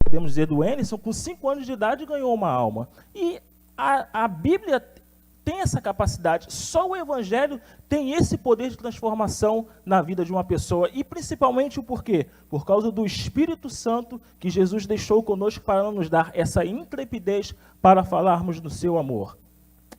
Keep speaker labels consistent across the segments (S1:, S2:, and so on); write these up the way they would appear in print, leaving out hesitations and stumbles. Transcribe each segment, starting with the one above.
S1: podemos dizer do Emerson, com 5 anos de idade ganhou uma alma. E a Bíblia tem essa capacidade, só o Evangelho tem esse poder de transformação na vida de uma pessoa, e principalmente o porquê? Por causa do Espírito Santo que Jesus deixou conosco para nos dar essa intrepidez para falarmos do seu amor.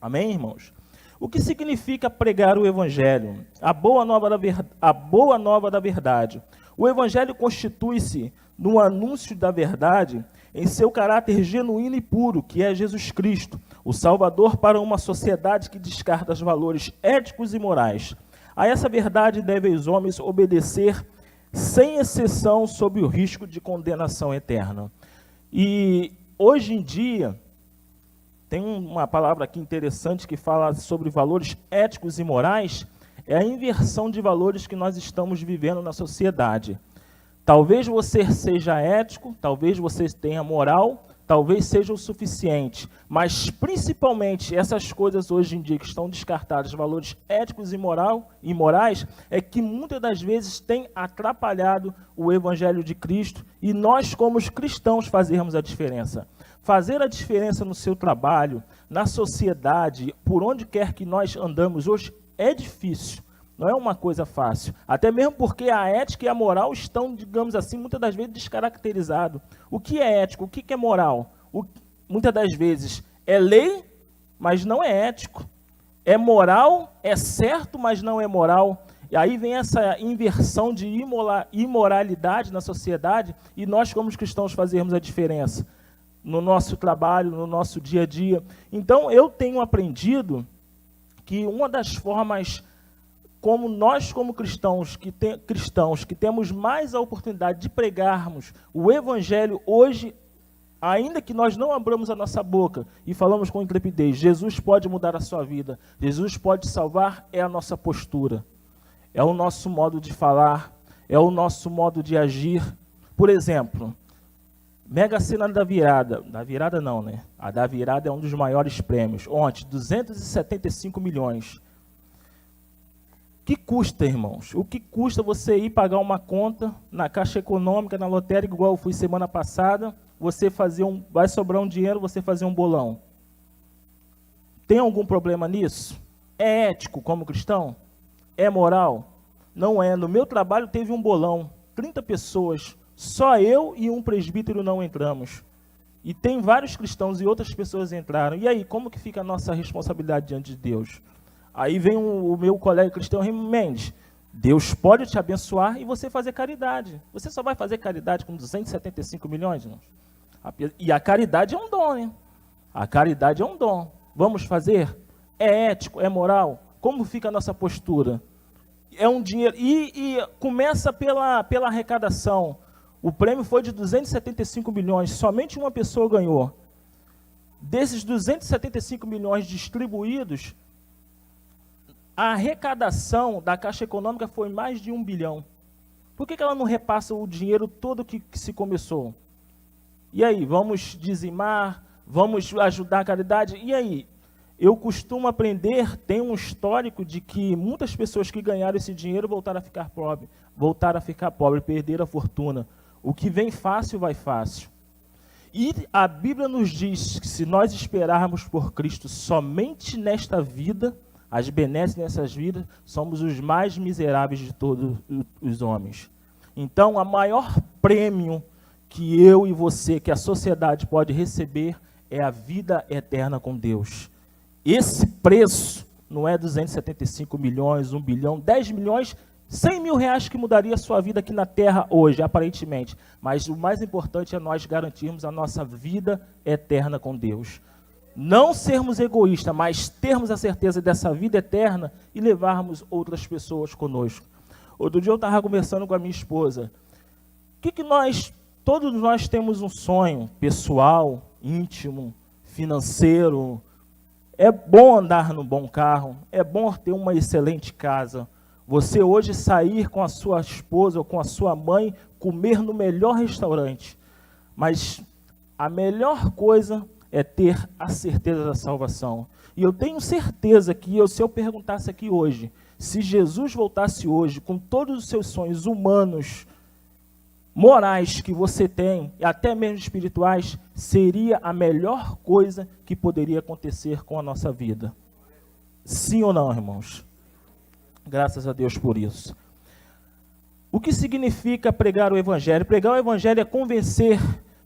S1: Amém, irmãos? O que significa pregar o Evangelho? A boa nova da verdade. O Evangelho constitui-se no anúncio da verdade em seu caráter genuíno e puro, que é Jesus Cristo, o Salvador para uma sociedade que descarta os valores éticos e morais. A essa verdade devem os homens obedecer sem exceção, sob o risco de condenação eterna. E hoje em dia, tem uma palavra aqui interessante que fala sobre valores éticos e morais, é a inversão de valores que nós estamos vivendo na sociedade. Talvez você seja ético, talvez você tenha moral, talvez seja o suficiente, mas principalmente essas coisas hoje em dia que estão descartadas, valores éticos e morais, é que muitas das vezes tem atrapalhado o Evangelho de Cristo e nós, como os cristãos, fazermos a diferença. Fazer a diferença no seu trabalho, na sociedade, por onde quer que nós andamos hoje, é difícil. Não é uma coisa fácil. Até mesmo porque a ética e a moral estão, digamos assim, muitas das vezes descaracterizados. O que é ético? O que é moral? Muitas das vezes é lei, mas não é ético. É moral, é certo, mas não é moral. E aí vem essa inversão de imoralidade na sociedade e nós, como cristãos, fazermos a diferença no nosso trabalho, no nosso dia a dia. Então, eu tenho aprendido que uma das formas como nós, como cristãos que temos mais a oportunidade de pregarmos o Evangelho hoje, ainda que nós não abramos a nossa boca e falamos com intrepidez, Jesus pode mudar a sua vida, Jesus pode salvar, é a nossa postura, é o nosso modo de falar, é o nosso modo de agir. Por exemplo, Mega Sena da virada não, né? A da virada é um dos maiores prêmios. Ontem, 275 milhões. O que custa, irmãos? O que custa você ir pagar uma conta na Caixa Econômica, na lotérica, igual eu fui semana passada, você vai sobrar um dinheiro, você fazer um bolão? Tem algum problema nisso? É ético como cristão? É moral? Não é. No meu trabalho teve um bolão, 30 pessoas, só eu e um presbítero não entramos. E tem vários cristãos e outras pessoas entraram. E aí, como que fica a nossa responsabilidade diante de Deus? Aí vem o meu colega cristão, Remy Mendes. Deus pode te abençoar e você fazer caridade. Você só vai fazer caridade com 275 milhões? Não? E a caridade é um dom, né? A caridade é um dom. Vamos fazer? É ético? É moral? Como fica a nossa postura? É um dinheiro. E começa pela arrecadação. O prêmio foi de 275 milhões. Somente uma pessoa ganhou. Desses 275 milhões distribuídos, a arrecadação da Caixa Econômica foi mais de 1 bilhão. Por que ela não repassa o dinheiro todo que se começou? E aí, vamos dizimar, vamos ajudar a caridade? E aí? Eu costumo aprender, tem um histórico de que muitas pessoas que ganharam esse dinheiro voltaram a ficar pobre, perderam a fortuna. O que vem fácil, vai fácil. E a Bíblia nos diz que se nós esperarmos por Cristo somente nesta vida, as benesses nessas vidas, somos os mais miseráveis de todos os homens. Então, o maior prêmio que eu e você, que a sociedade pode receber, é a vida eterna com Deus. Esse preço não é 275 milhões, 1 bilhão, 10 milhões, 100 mil reais que mudaria a sua vida aqui na Terra hoje, aparentemente. Mas o mais importante é nós garantirmos a nossa vida eterna com Deus. Não sermos egoístas, mas termos a certeza dessa vida eterna e levarmos outras pessoas conosco. Outro dia eu estava conversando com a minha esposa. Todos nós temos um sonho pessoal, íntimo, financeiro. É bom andar num bom carro, é bom ter uma excelente casa. Você hoje sair com a sua esposa ou com a sua mãe, comer no melhor restaurante. Mas a melhor coisa é ter a certeza da salvação. E eu tenho certeza que se eu perguntasse aqui hoje, se Jesus voltasse hoje com todos os seus sonhos humanos, morais que você tem, e até mesmo espirituais, seria a melhor coisa que poderia acontecer com a nossa vida. Sim ou não, irmãos? Graças a Deus por isso. O que significa pregar o Evangelho? Pregar o Evangelho é convencer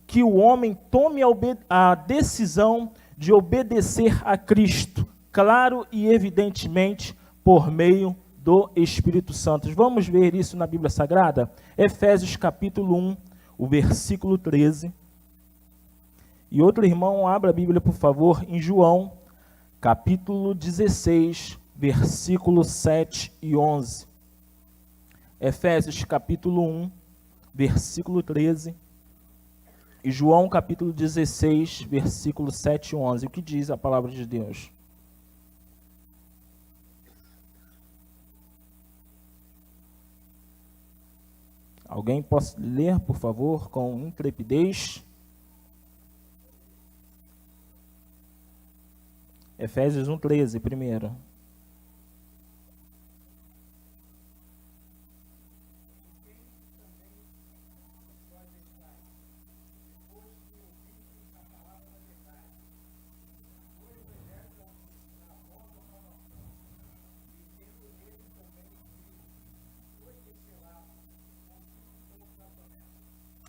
S1: que o homem tome a decisão de obedecer a Cristo, claro e evidentemente, por meio do Espírito Santo. Vamos ver isso na Bíblia Sagrada? Efésios capítulo 1, o versículo 13. E outro irmão, abra a Bíblia, por favor, em João, capítulo 16, versículos 7 e 11. Efésios capítulo 1, versículo 13. E João capítulo 16, versículos 7 e 11. O que diz a palavra de Deus? Alguém pode ler, por favor, com intrepidez? Efésios 1:13, primeiro.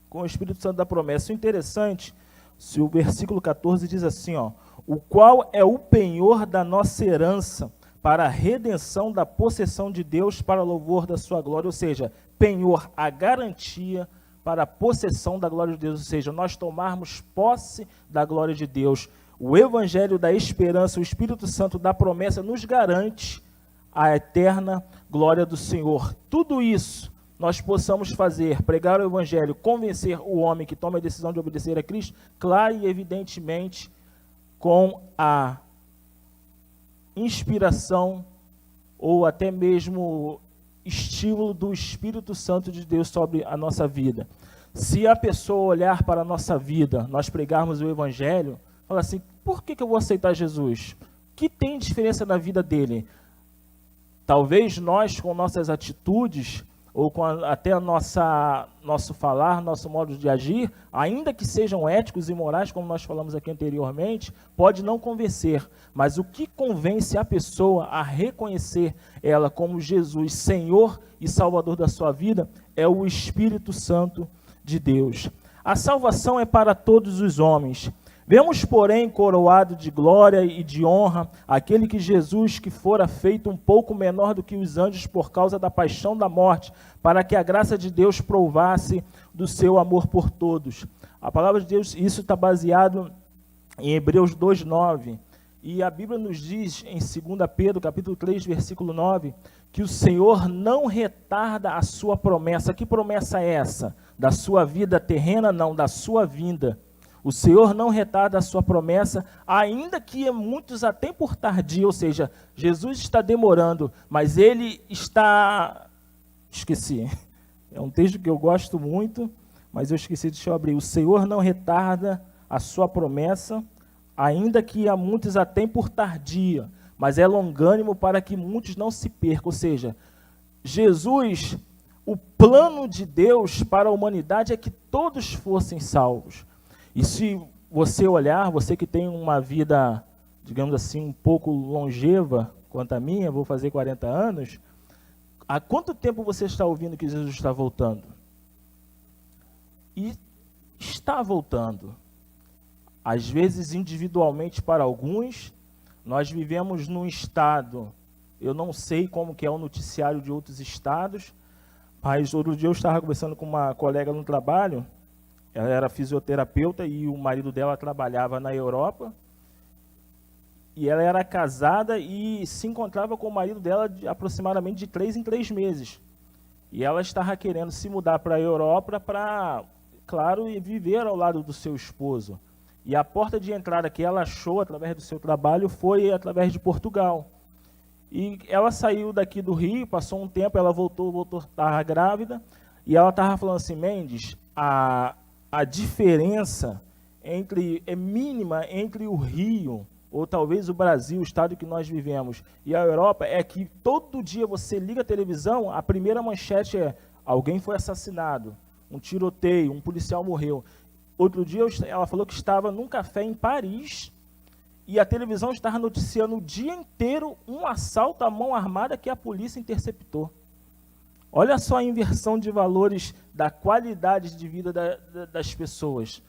S1: Com o Espírito Santo da promessa. O interessante, se o versículo 14 diz assim, ó, o qual é o penhor da nossa herança para a redenção da possessão de Deus para louvor da sua glória, ou seja, penhor, a garantia para a possessão da glória de Deus, ou seja, nós tomarmos posse da glória de Deus. O Evangelho da esperança, o Espírito Santo da promessa nos garante a eterna glória do Senhor. Tudo isso nós possamos fazer, pregar o Evangelho, convencer o homem que toma a decisão de obedecer a Cristo, claro e evidentemente, com a inspiração ou até mesmo estímulo do Espírito Santo de Deus sobre a nossa vida. Se a pessoa olhar para a nossa vida, nós pregarmos o Evangelho, fala assim, por que eu vou aceitar Jesus? O que tem diferença na vida dele? Talvez nós, com nossas atitudes, ou com até nosso falar, nosso modo de agir, ainda que sejam éticos e morais, como nós falamos aqui anteriormente, pode não convencer, mas o que convence a pessoa a reconhecer ela como Jesus, Senhor e Salvador da sua vida, é o Espírito Santo de Deus. A salvação é para todos os homens. Vemos, porém, coroado de glória e de honra, aquele que Jesus, que fora feito um pouco menor do que os anjos por causa da paixão da morte, para que a graça de Deus provasse do seu amor por todos. A palavra de Deus, isso está baseado em Hebreus 2:9, e a Bíblia nos diz em 2 Pedro, capítulo 3, versículo 9, que o Senhor não retarda a sua promessa. Que promessa é essa? Da sua vida terrena? Não, da sua vinda. O Senhor não retarda a sua promessa, ainda que muitos até por tardio, ou seja, Jesus está demorando, mas ele está... Esqueci, é um texto que eu gosto muito, mas eu esqueci, deixa eu abrir. O Senhor não retarda a sua promessa, ainda que a muitos até por tardia, mas é longânimo para que muitos não se percam, ou seja, Jesus, o plano de Deus para a humanidade é que todos fossem salvos. E se você olhar, você que tem uma vida, digamos assim, um pouco longeva quanto a minha, vou fazer 40 anos, há quanto tempo você está ouvindo que Jesus está voltando? E está voltando. Às vezes, individualmente para alguns, nós vivemos num estado, eu não sei como que é o noticiário de outros estados, mas outro dia eu estava conversando com uma colega no trabalho. Ela era fisioterapeuta e o marido dela trabalhava na Europa. E ela era casada e se encontrava com o marido dela aproximadamente de 3 em 3 meses. E ela estava querendo se mudar para a Europa para, claro, viver ao lado do seu esposo. E a porta de entrada que ela achou através do seu trabalho foi através de Portugal. E ela saiu daqui do Rio, passou um tempo, ela voltou, estava grávida. E ela estava falando assim, Mendes, a diferença é mínima entre o Rio, ou talvez o Brasil, o estado que nós vivemos, e a Europa, é que todo dia você liga a televisão, a primeira manchete é, alguém foi assassinado, um tiroteio, um policial morreu. Outro dia ela falou que estava num café em Paris e a televisão estava noticiando o dia inteiro um assalto à mão armada que a polícia interceptou. Olha só a inversão de valores da qualidade de vida das pessoas.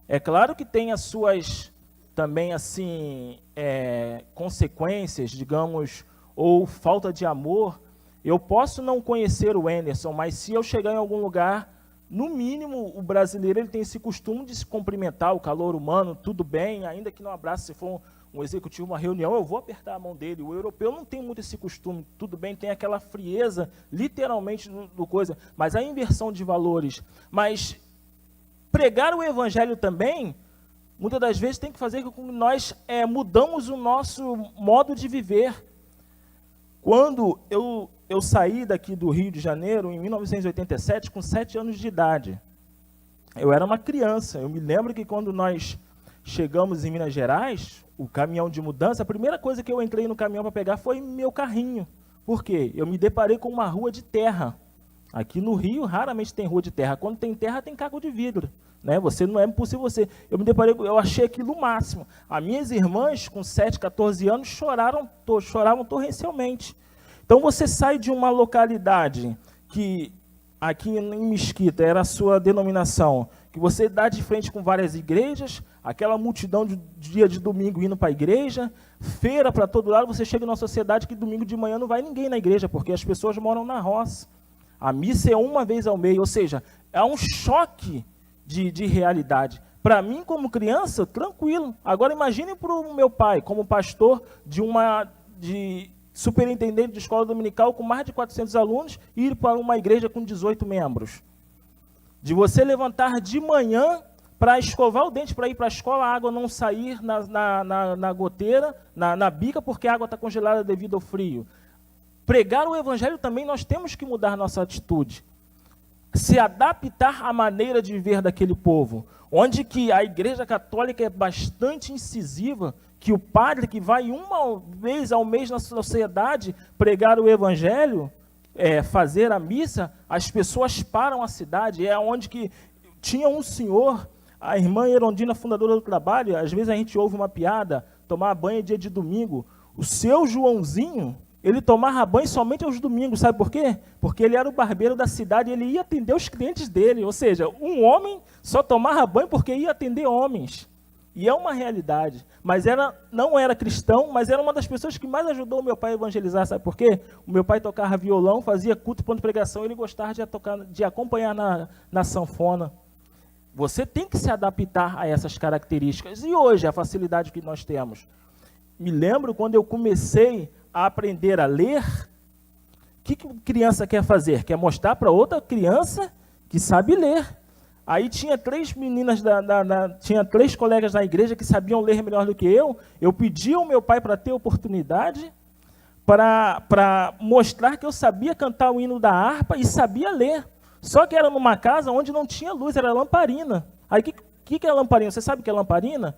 S1: É claro que tem as suas, também assim, consequências, digamos, ou falta de amor. Eu posso não conhecer o Anderson, mas se eu chegar em algum lugar, no mínimo, o brasileiro ele tem esse costume de se cumprimentar, o calor humano, tudo bem, ainda que não abrace, se for um executivo, uma reunião, eu vou apertar a mão dele. O europeu não tem muito esse costume, tudo bem, tem aquela frieza, literalmente, do coisa, mas a inversão de valores. Mas pregar o evangelho também, muitas das vezes, tem que fazer com que nós mudamos o nosso modo de viver. Quando eu saí daqui do Rio de Janeiro, em 1987, com 7 anos de idade, eu era uma criança. Eu me lembro que quando nós chegamos em Minas Gerais, o caminhão de mudança, a primeira coisa que eu entrei no caminhão para pegar foi meu carrinho. Por quê? Eu me deparei com uma rua de terra. Aqui no Rio, raramente tem rua de terra. Quando tem terra, tem caco de vidro. Né? Não é possível você. Eu me deparei, eu achei aquilo o máximo. As minhas irmãs, com 7, 14 anos, choravam torrencialmente. Então, você sai de uma localidade que, aqui em Mesquita, era a sua denominação, que você dá de frente com várias igrejas, aquela multidão de dia de domingo indo para a igreja, feira para todo lado, você chega numa sociedade que domingo de manhã não vai ninguém na igreja, porque as pessoas moram na roça. A missa é uma vez ao mês, ou seja, é um choque de realidade. Para mim, como criança, tranquilo. Agora, imagine para o meu pai, como pastor de superintendente de escola dominical com mais de 400 alunos, e ir para uma igreja com 18 membros. De você levantar de manhã para escovar o dente, para ir para a escola, a água não sair na goteira, na bica, porque a água está congelada devido ao frio. Pregar o evangelho também, nós temos que mudar nossa atitude. Se adaptar à maneira de viver daquele povo. Onde que a igreja católica é bastante incisiva, que o padre que vai uma vez ao mês na sociedade pregar o evangelho, fazer a missa, as pessoas param a cidade. É onde que tinha um senhor, a irmã Erondina, fundadora do trabalho, às vezes a gente ouve uma piada, tomar banho dia de domingo. O seu Joãozinho, ele tomava banho somente aos domingos, sabe por quê? Porque ele era o barbeiro da cidade e ele ia atender os clientes dele. Ou seja, um homem só tomava banho porque ia atender homens. E é uma realidade. Mas não era cristão, mas era uma das pessoas que mais ajudou o meu pai a evangelizar, sabe por quê? O meu pai tocava violão, fazia culto, ponto de pregação, e ele gostava de acompanhar na sanfona. Você tem que se adaptar a essas características. E hoje, a facilidade que nós temos. Me lembro quando eu comecei a aprender a ler, o que criança quer fazer? Quer mostrar para outra criança que sabe ler. Aí tinha 3 meninas, tinha 3 colegas na igreja que sabiam ler melhor do que eu. Eu pedi ao meu pai para ter oportunidade, para mostrar que eu sabia cantar o hino da harpa e sabia ler. Só que era numa casa onde não tinha luz, era lamparina. Aí o que é lamparina? Você sabe o que é lamparina?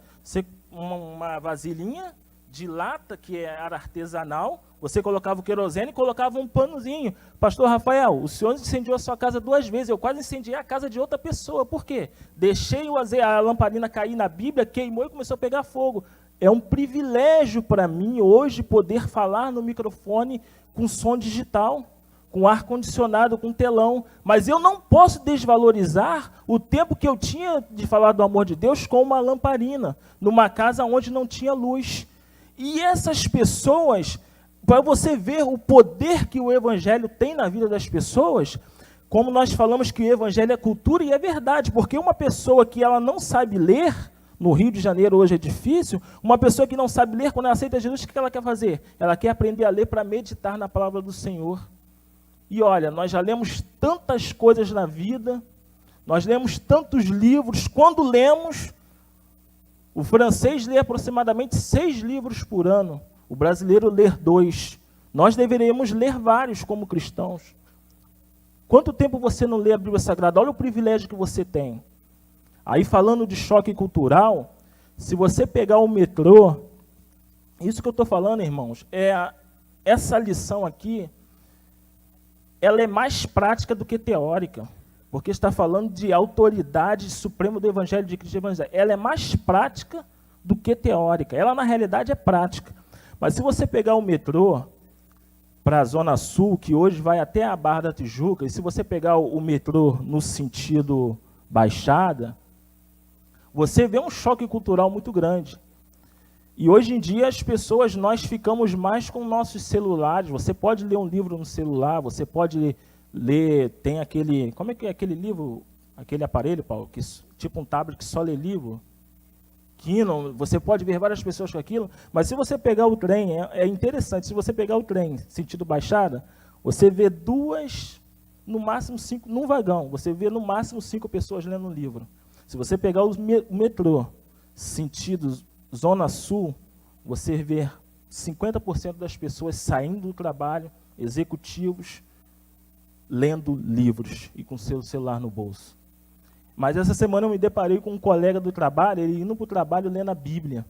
S1: Uma vasilhinha de lata, que era artesanal, você colocava o querosene e colocava um panozinho. Pastor Rafael, o senhor incendiou a sua casa 2 vezes, eu quase incendiei a casa de outra pessoa. Por quê? Deixei a lamparina cair na Bíblia, queimou e começou a pegar fogo. É um privilégio para mim hoje poder falar no microfone com som digital, com ar-condicionado, com telão, mas eu não posso desvalorizar o tempo que eu tinha de falar do amor de Deus com uma lamparina, numa casa onde não tinha luz. E essas pessoas, para você ver o poder que o evangelho tem na vida das pessoas, como nós falamos que o evangelho é cultura, e é verdade, porque uma pessoa que ela não sabe ler, no Rio de Janeiro hoje é difícil, uma pessoa que não sabe ler, quando ela aceita Jesus, o que ela quer fazer? Ela quer aprender a ler para meditar na palavra do Senhor. E olha, nós já lemos tantas coisas na vida, nós lemos tantos livros, quando lemos, o francês lê aproximadamente 6 livros por ano, o brasileiro lê 2. Nós deveríamos ler vários como cristãos. Quanto tempo você não lê a Bíblia Sagrada? Olha o privilégio que você tem. Aí falando de choque cultural, se você pegar o metrô, isso que eu estou falando, irmãos, essa lição aqui, ela é mais prática do que teórica. porque está falando de autoridade suprema do Evangelho de Cristo. Ela é mais prática do que teórica. Ela, na realidade, é prática. Mas se você pegar o metrô para a Zona Sul, que hoje vai até a Barra da Tijuca, e se você pegar o metrô no sentido Baixada, você vê um choque cultural muito grande. E hoje em dia as pessoas, nós ficamos mais com nossos celulares. Você pode ler um livro no celular, você pode ler, tem aquele, como é que é aquele livro, aquele aparelho, Paulo, que, tipo um tablet que só lê livro? Kindle, você pode ver várias pessoas com aquilo, mas se você pegar o trem, é interessante, se você pegar o trem sentido Baixada, você vê 2, no máximo 5, num vagão, você vê no máximo 5 pessoas lendo um livro. Se você pegar o metrô sentido Zona Sul, você vê 50% das pessoas saindo do trabalho, executivos, lendo livros e com seu celular no bolso. Mas essa semana eu me deparei com um colega do trabalho, ele indo para o trabalho lendo a Bíblia.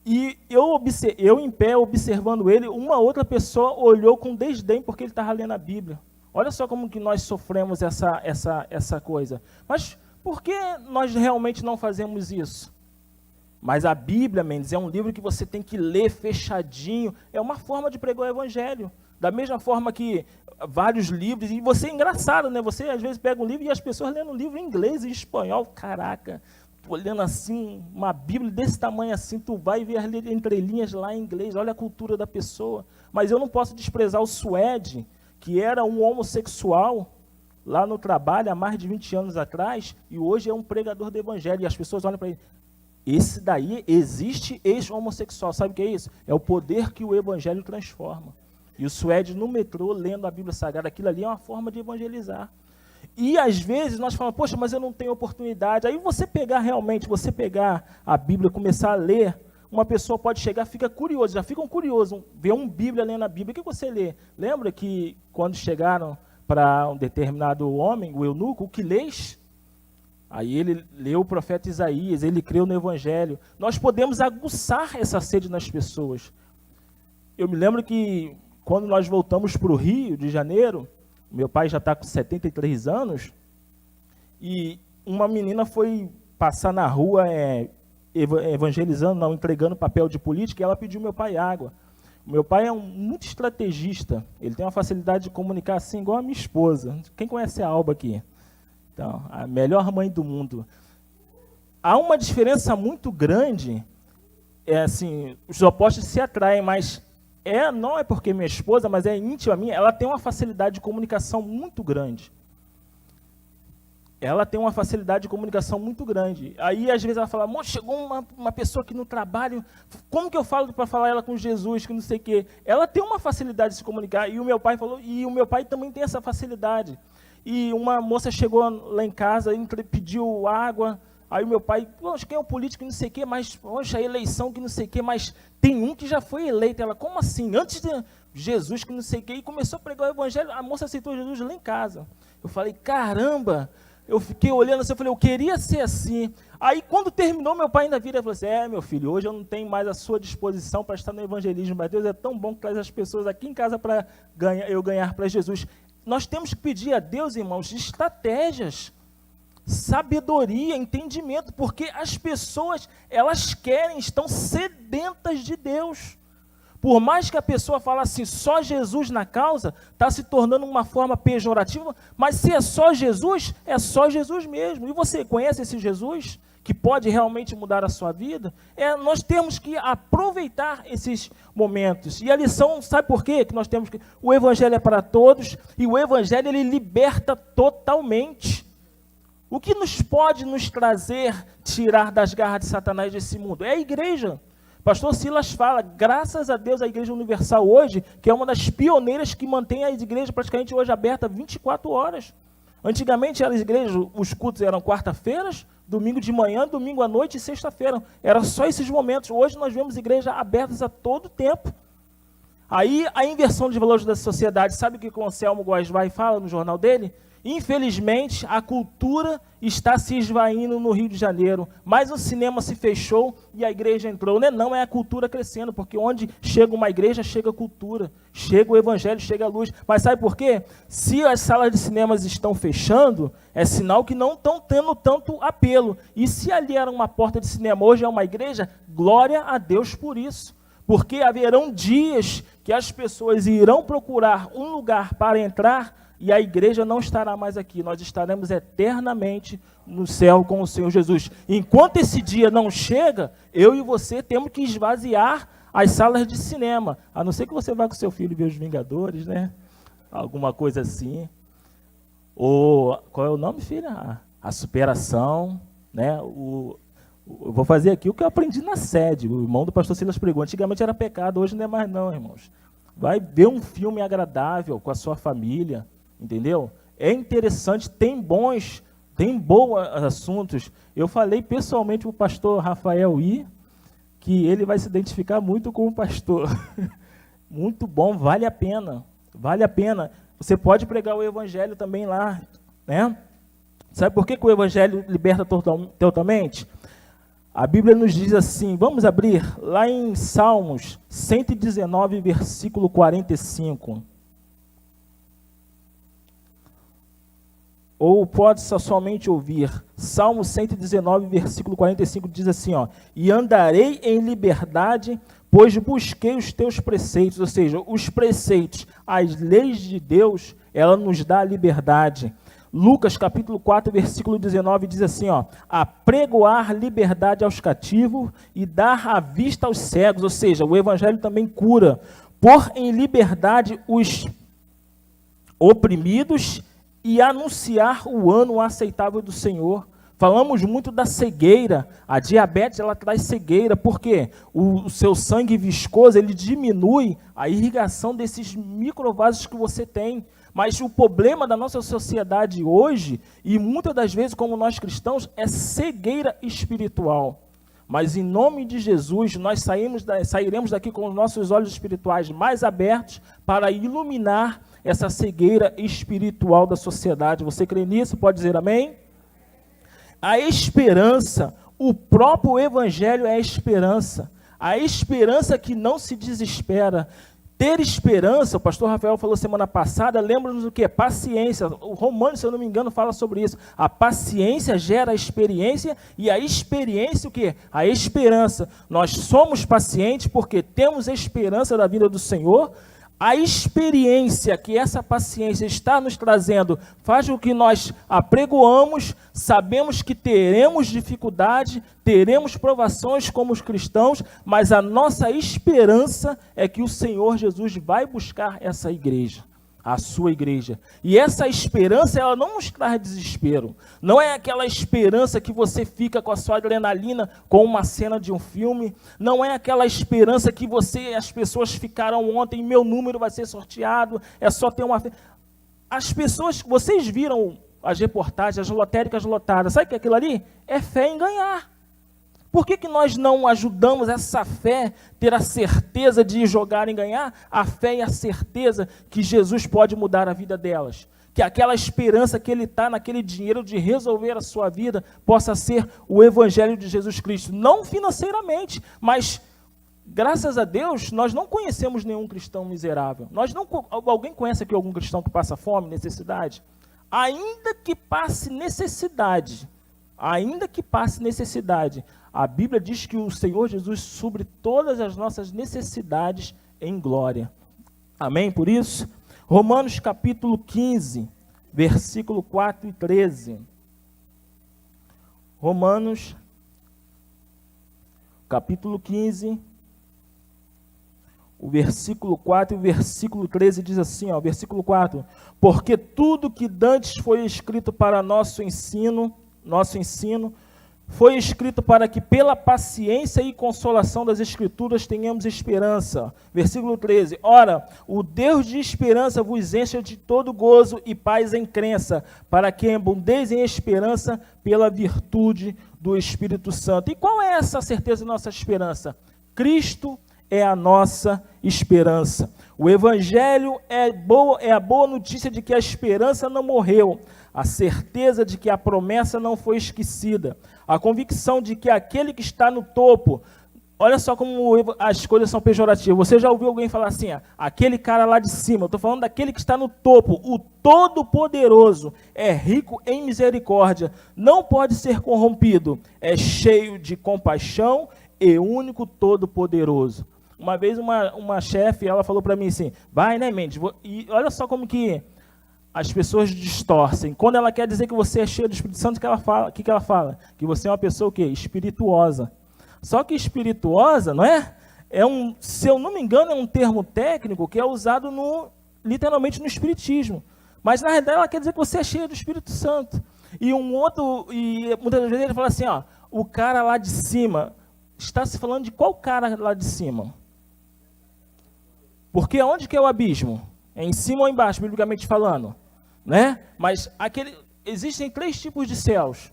S1: E eu em pé, observando ele, uma outra pessoa olhou com desdém porque ele estava lendo a Bíblia. Olha só como que nós sofremos essa coisa. Mas por que nós realmente não fazemos isso? Mas a Bíblia, Mendes, é um livro que você tem que ler fechadinho. É uma forma de pregar o Evangelho. Da mesma forma que vários livros, e você é engraçado, né? Você às vezes pega um livro e as pessoas lendo um livro em inglês e espanhol. Caraca, olhando assim, uma Bíblia desse tamanho assim, tu vai ver as entrelinhas lá em inglês, olha a cultura da pessoa. Mas eu não posso desprezar o Suede, que era um homossexual lá no trabalho há mais de 20 anos atrás, e hoje é um pregador do Evangelho, e as pessoas olham para ele. Esse daí existe ex-homossexual, sabe o que é isso? É o poder que o Evangelho transforma. E o Suede no metrô, lendo a Bíblia Sagrada, aquilo ali é uma forma de evangelizar. E às vezes nós falamos, poxa, mas eu não tenho oportunidade. Aí você pegar a Bíblia, começar a ler, uma pessoa pode chegar, fica curioso, já ficam curiosos, ver um Bíblia lendo a Bíblia. O que você lê? Lembra que quando chegaram para um determinado homem, o eunuco, o que lês? Aí ele leu o profeta Isaías, ele creu no Evangelho. Nós podemos aguçar essa sede nas pessoas. Eu me lembro que quando nós voltamos para o Rio de Janeiro, meu pai já está com 73 anos, e uma menina foi passar na rua evangelizando, não, entregando papel de política, e ela pediu meu pai água. Meu pai é muito estrategista, ele tem uma facilidade de comunicar assim, igual a minha esposa. Quem conhece a Alba aqui? Então, a melhor mãe do mundo. Há uma diferença muito grande, assim, os opostos se atraem, mas não é porque minha esposa, mas é íntima minha, ela tem uma facilidade de comunicação muito grande. Ela tem uma facilidade de comunicação muito grande. Aí, às vezes, ela fala, chegou uma pessoa aqui no trabalho, como que eu falo para falar ela com Jesus, que não sei o quê? Ela tem uma facilidade de se comunicar, e o meu pai falou, e o meu pai também tem essa facilidade. E uma moça chegou lá em casa, pediu água, aí o meu pai, poxa, quem é o político que não sei o quê, mas, poxa, a eleição que não sei o quê, mas tem um que já foi eleito. Ela, como assim? Antes de Jesus que não sei o quê, e começou a pregar o Evangelho, a moça aceitou Jesus lá em casa. Eu falei, caramba, eu fiquei olhando assim, eu falei, eu queria ser assim. Aí quando terminou, meu pai ainda vira e falou assim, meu filho, hoje eu não tenho mais a sua disposição para estar no evangelismo, mas Deus é tão bom que traz as pessoas aqui em casa para eu ganhar para Jesus. Nós temos que pedir a Deus, irmãos, estratégias, sabedoria, entendimento, porque as pessoas, elas querem, estão sedentas de Deus. Por mais que a pessoa fale assim, só Jesus na causa, está se tornando uma forma pejorativa, mas se é só Jesus mesmo. E você conhece esse Jesus, que pode realmente mudar a sua vida? Nós temos que aproveitar esses momentos. E a lição, sabe por quê? Que nós temos que... O Evangelho é para todos, e o Evangelho, ele liberta totalmente. O que pode nos tirar das garras de Satanás desse mundo? É a igreja. Pastor Silas fala, graças a Deus a Igreja Universal hoje, que é uma das pioneiras que mantém a igreja praticamente hoje aberta 24 horas. Antigamente as igrejas, os cultos eram quarta-feiras, domingo de manhã, domingo à noite e sexta-feira. Era só esses momentos. Hoje nós vemos igrejas abertas a todo tempo. Aí a inversão de valores da sociedade, sabe o que o Anselmo Guasvai fala no jornal dele? Infelizmente, a cultura está se esvaindo no Rio de Janeiro, mas o cinema se fechou e a igreja entrou. Não é a cultura crescendo, porque onde chega uma igreja, chega a cultura, chega o evangelho, chega a luz. Mas sabe por quê? Se as salas de cinemas estão fechando, é sinal que não estão tendo tanto apelo. E se ali era uma porta de cinema, hoje é uma igreja, glória a Deus por isso. Porque haverão dias que as pessoas irão procurar um lugar para entrar e a igreja não estará mais aqui. Nós estaremos eternamente no céu com o Senhor Jesus. Enquanto esse dia não chega, eu e você temos que esvaziar as salas de cinema. A não ser que você vá com seu filho ver Os Vingadores, né? Alguma coisa assim. Ou, qual é o nome, filha? A Superação, né? Eu vou fazer aqui o que eu aprendi na sede. O irmão do pastor Silas pregou. Antigamente era pecado, hoje não é mais não, irmãos. Vai ver um filme agradável com a sua família, entendeu? É interessante, tem bons assuntos. Eu falei pessoalmente para o pastor Rafael que ele vai se identificar muito com o pastor. Muito bom, vale a pena. Vale a pena. Você pode pregar o evangelho também lá, né? Sabe por que o evangelho liberta totalmente? A Bíblia nos diz assim, vamos abrir lá em Salmos 119, versículo 45. Ou pode somente ouvir. Salmo 119, versículo 45 diz assim, ó: e andarei em liberdade, pois busquei os teus preceitos. Ou seja, os preceitos, as leis de Deus, ela nos dá a liberdade. Lucas capítulo 4, versículo 19 diz assim, ó: apregoar liberdade aos cativos e dar a vista aos cegos. Ou seja, o evangelho também cura. Pôr em liberdade os oprimidos e anunciar o ano aceitável do Senhor. Falamos muito da cegueira. A diabetes, ela traz cegueira, porque o seu sangue viscoso, ele diminui a irrigação desses microvasos que você tem. Mas o problema da nossa sociedade hoje, e muitas das vezes como nós cristãos, é cegueira espiritual. Mas em nome de Jesus, nós sairemos daqui com os nossos olhos espirituais mais abertos para iluminar essa cegueira espiritual da sociedade. Você crê nisso? Pode dizer amém? A esperança, o próprio evangelho é a esperança que não se desespera. Ter esperança, o pastor Rafael falou semana passada, lembra-nos do que? Paciência. O Romanos, se eu não me engano, fala sobre isso. A paciência gera a experiência e a experiência o quê? A esperança. Nós somos pacientes porque temos esperança da vinda do Senhor. A experiência que essa paciência está nos trazendo faz com que nós apregoamos, sabemos que teremos dificuldade, teremos provações como os cristãos, mas a nossa esperança é que o Senhor Jesus vai buscar essa igreja, a sua igreja. E essa esperança, ela não nos traz desespero. Não é aquela esperança que você fica com a sua adrenalina com uma cena de um filme. Não é aquela esperança que as pessoas ficaram ontem, meu número vai ser sorteado, é só ter uma... As pessoas, vocês viram as reportagens, as lotéricas lotadas, sabe o que é aquilo ali? É fé em ganhar. Por que nós não ajudamos essa fé ter a certeza de jogar e ganhar? A fé e a certeza que Jesus pode mudar a vida delas. Que aquela esperança que ele está naquele dinheiro de resolver a sua vida possa ser o evangelho de Jesus Cristo. Não financeiramente, mas graças a Deus nós não conhecemos nenhum cristão miserável. Alguém conhece aqui algum cristão que passa fome, necessidade? Ainda que passe necessidade, a Bíblia diz que o Senhor Jesus supre todas as nossas necessidades em glória. Amém? Por isso, Romanos capítulo 15, versículo 4 e 13. Romanos capítulo 15, o versículo 4 e o versículo 13 diz assim, ó, versículo 4: porque tudo que dantes foi escrito para nosso ensino, foi escrito para que pela paciência e consolação das Escrituras tenhamos esperança. Versículo 13, ora, o Deus de esperança vos encha de todo gozo e paz em crença, para que abundeis em esperança pela virtude do Espírito Santo. E qual é essa certeza da nossa esperança? Cristo é a nossa esperança. O Evangelho é a boa notícia de que a esperança não morreu, a certeza de que a promessa não foi esquecida, a convicção de que aquele que está no topo, olha só como as coisas são pejorativas. Você já ouviu alguém falar assim, aquele cara lá de cima? Eu estou falando daquele que está no topo. O Todo-Poderoso é rico em misericórdia, não pode ser corrompido, é cheio de compaixão e único Todo-Poderoso. Uma vez uma chefe, ela falou para mim assim, vai, né, Mendes? E olha só como que as pessoas distorcem. Quando ela quer dizer que você é cheio do Espírito Santo, o que ela fala? Que você é uma pessoa o quê? Espirituosa. Só que espirituosa, não é? Se eu não me engano, é um termo técnico que é usado literalmente no Espiritismo. Mas na realidade ela quer dizer que você é cheio do Espírito Santo. E muitas vezes ele fala assim, o cara lá de cima, está se falando de qual cara lá de cima? Porque onde que é o abismo? É em cima ou embaixo, biblicamente falando? Né? Mas existem 3 tipos de céus.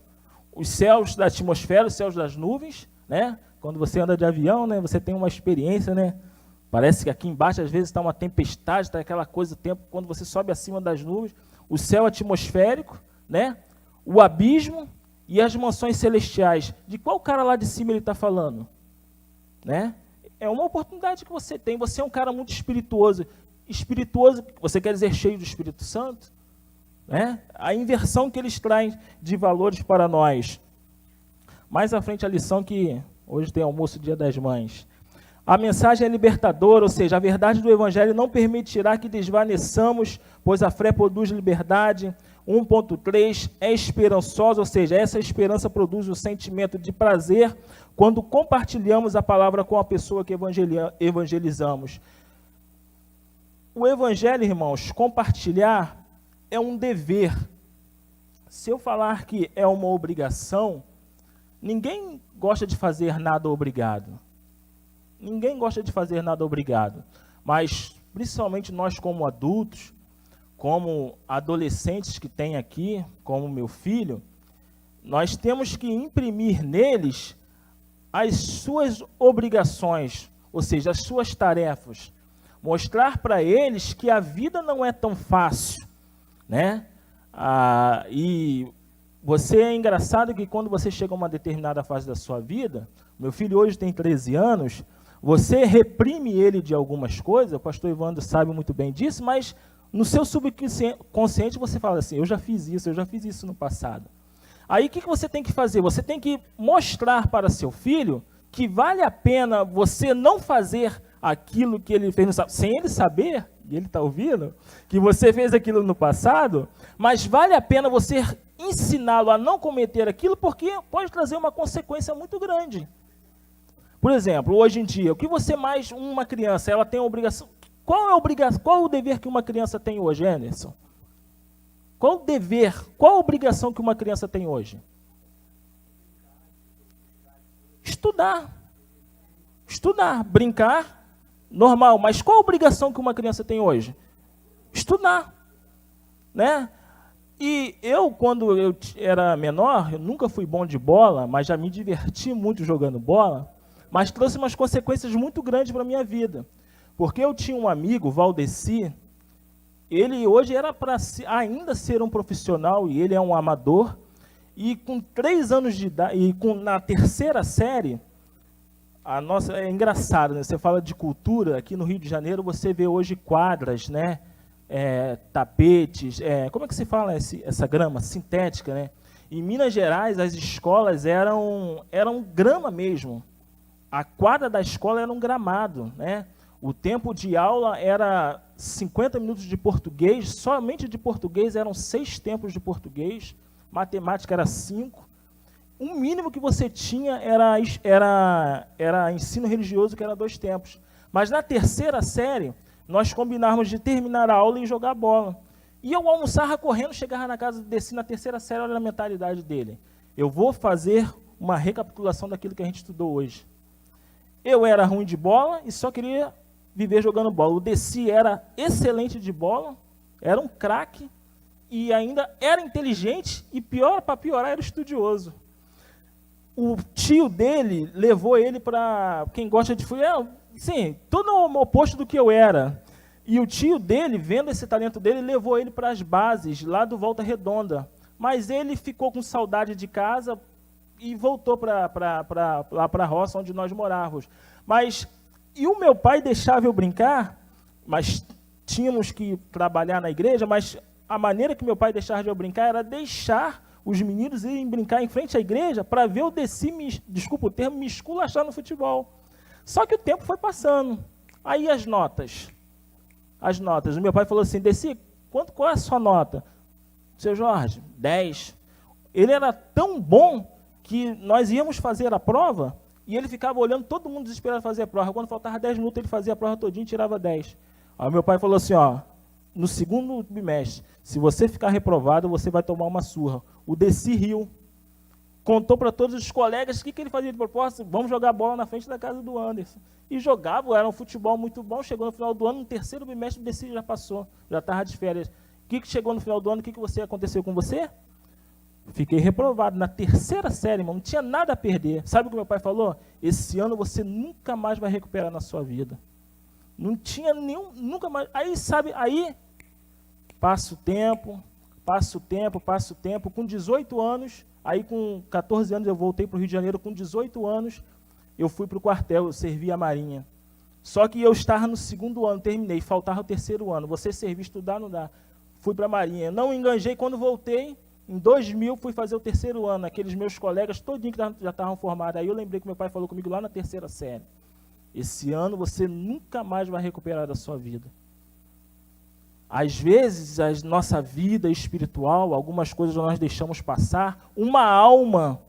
S1: Os céus da atmosfera, os céus das nuvens, né? Quando você anda de avião, né, você tem uma experiência, né? Parece que aqui embaixo às vezes está uma tempestade, está aquela coisa do tempo, quando você sobe acima das nuvens, o céu atmosférico, né? O abismo e as mansões celestiais. De qual cara lá de cima ele está falando? Né? É uma oportunidade que você tem. Você é um cara muito espirituoso. Espirituoso, você quer dizer cheio do Espírito Santo? Né? A inversão que eles traem de valores para nós. Mais à frente a lição que hoje tem almoço Dia das Mães. A mensagem é libertadora, ou seja, a verdade do Evangelho não permitirá que desvaneçamos, pois a fé produz liberdade. 1.3 é esperançosa, ou seja, essa esperança produz o sentimento de prazer quando compartilhamos a palavra com a pessoa que evangelizamos. O Evangelho, irmãos, compartilhar é um dever. Se eu falar que é uma obrigação, ninguém gosta de fazer nada obrigado. Ninguém gosta de fazer nada obrigado. Mas, principalmente nós como adultos, como adolescentes que tem aqui, como meu filho, nós temos que imprimir neles as suas obrigações, ou seja, as suas tarefas. Mostrar para eles que a vida não é tão fácil, né? E você é engraçado que quando você chega a uma determinada fase da sua vida, meu filho hoje tem 13 anos, você reprime ele de algumas coisas, o pastor Evandro sabe muito bem disso, mas no seu subconsciente você fala assim, eu já fiz isso no passado. Aí o que você tem que fazer? Você tem que mostrar para seu filho que vale a pena você não fazer aquilo que ele fez no passado, sem ele saber, e ele está ouvindo, que você fez aquilo no passado, mas vale a pena você ensiná-lo a não cometer aquilo, porque pode trazer uma consequência muito grande. Por exemplo, hoje em dia, o que você mais, uma criança, ela tem a obrigação, qual o dever que uma criança tem hoje, Anderson? Qual o dever, qual a obrigação que uma criança tem hoje? Estudar. Estudar, brincar, normal. Mas qual a obrigação que uma criança tem hoje? Estudar. Né? E quando eu era menor, eu nunca fui bom de bola, mas já me diverti muito jogando bola, mas trouxe umas consequências muito grandes para a minha vida. Porque eu tinha um amigo, Valdeci, ele hoje era para ainda ser um profissional, e ele é um amador, e com 3 anos de idade, e na 3ª série, é engraçado, né? Você fala de cultura, aqui no Rio de Janeiro você vê hoje quadras, né? Tapetes, como é que se fala essa grama? Sintética, né? Em Minas Gerais, as escolas eram grama mesmo. A quadra da escola era um gramado, né? O tempo de aula era 50 minutos de português, somente de português eram 6 tempos de português, matemática era 5. O mínimo que você tinha era ensino religioso, que era 2 tempos. Mas na 3ª série, nós combinávamos de terminar a aula e jogar bola. E eu almoçava correndo, chegava na casa, desci na 3ª série, olha a mentalidade dele. Eu vou fazer uma recapitulação daquilo que a gente estudou hoje. Eu era ruim de bola e só queria viver jogando bola. O Desi era excelente de bola, era um craque e ainda era inteligente e para piorar, era estudioso. O tio dele levou ele para, quem gosta de futebol, sim, tudo o oposto do que eu era. E o tio dele, vendo esse talento dele, levou ele para as bases, lá do Volta Redonda. Mas ele ficou com saudade de casa e voltou lá para a roça onde nós morávamos. E o meu pai deixava eu brincar, mas tínhamos que trabalhar na igreja, mas a maneira que meu pai deixava de eu brincar era deixar os meninos irem brincar em frente à igreja para ver o Deci, desculpa o termo, me esculachar no futebol. Só que o tempo foi passando. Aí as notas. O meu pai falou assim, Deci, qual é a sua nota? Seu Jorge, 10. Ele era tão bom que nós íamos fazer a prova e ele ficava olhando todo mundo desesperado fazer a prova. Quando faltava 10 minutos, ele fazia a prova todinha e tirava 10. Aí meu pai falou assim, ó, no segundo bimestre, se você ficar reprovado, você vai tomar uma surra. O Deci riu, contou para todos os colegas o que ele fazia de propósito, vamos jogar bola na frente da casa do Anderson. E jogava, era um futebol muito bom, chegou no final do ano, no terceiro bimestre, o Deci já passou, já estava de férias. O que chegou no final do ano, o que aconteceu com você? Fiquei reprovado na terceira série, irmão, não tinha nada a perder. Sabe o que meu pai falou? Esse ano você nunca mais vai recuperar na sua vida. Não tinha nunca mais. Aí passa o tempo, com 18 anos, aí com 14 anos eu voltei para o Rio de Janeiro, com 18 anos eu fui para o quartel, eu servi a Marinha. Só que eu estava no segundo ano, terminei, faltava o terceiro ano, você servir, estudar, não dá. Fui para a Marinha, não enganjei, quando voltei, em 2000 fui fazer o terceiro ano, aqueles meus colegas todinhos que já estavam formados, aí eu lembrei que meu pai falou comigo lá na terceira série, esse ano você nunca mais vai recuperar da sua vida. Às vezes, a nossa vida espiritual, algumas coisas nós deixamos passar, uma alma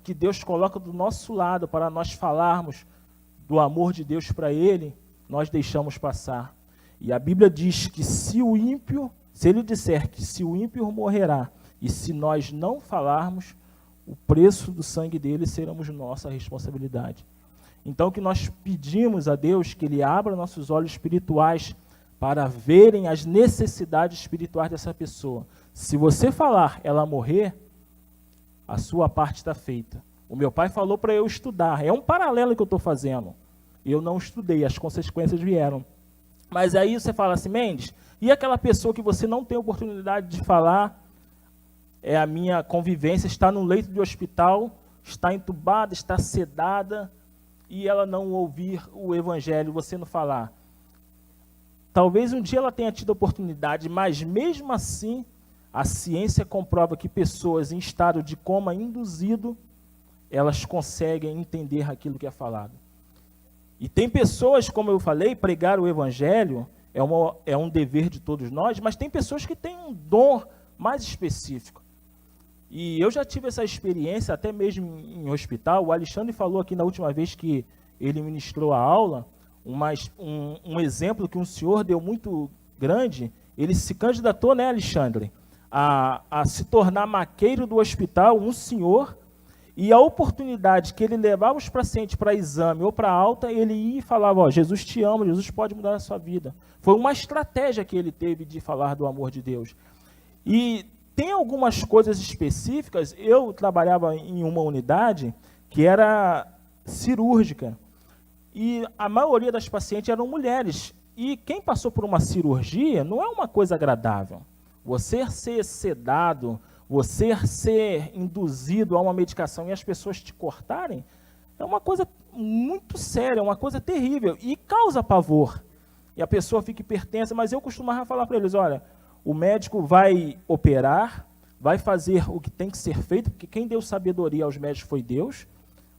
S1: que Deus coloca do nosso lado para nós falarmos do amor de Deus para Ele, nós deixamos passar. E a Bíblia diz que se ele disser que se o ímpio morrerá, e se nós não falarmos, o preço do sangue dele seremos nossa responsabilidade. Então, o que nós pedimos a Deus, que Ele abra nossos olhos espirituais para verem as necessidades espirituais dessa pessoa. Se você falar, ela morrer, a sua parte está feita. O meu pai falou para eu estudar, é um paralelo que eu estou fazendo. Eu não estudei, as consequências vieram. Mas aí você fala assim, Mendes, e aquela pessoa que você não tem oportunidade de falar, a minha convivência, está no leito de hospital, está entubada, está sedada, e ela não ouvir o evangelho, você não falar. Talvez um dia ela tenha tido oportunidade, mas mesmo assim, a ciência comprova que pessoas em estado de coma induzido, elas conseguem entender aquilo que é falado. E tem pessoas, como eu falei, pregar o evangelho é um dever de todos nós, mas tem pessoas que têm um dom mais específico. E eu já tive essa experiência, até mesmo em hospital. O Alexandre falou aqui na última vez que ele ministrou a aula, um exemplo que um senhor deu muito grande. Ele se candidatou, né, Alexandre, a se tornar maqueiro do hospital, um senhor, e a oportunidade que ele levava os pacientes para exame ou para alta, ele ia e falava, ó, Jesus te ama, Jesus pode mudar a sua vida. Foi uma estratégia que ele teve de falar do amor de Deus. E tem algumas coisas específicas. Eu trabalhava em uma unidade que era cirúrgica, e a maioria das pacientes eram mulheres. E quem passou por uma cirurgia não é uma coisa agradável. Você ser sedado, você ser induzido a uma medicação e as pessoas te cortarem, é uma coisa muito séria, é uma coisa terrível e causa pavor. E a pessoa fica hipertensa, mas eu costumava falar para eles, olha, o médico vai operar, vai fazer o que tem que ser feito, porque quem deu sabedoria aos médicos foi Deus.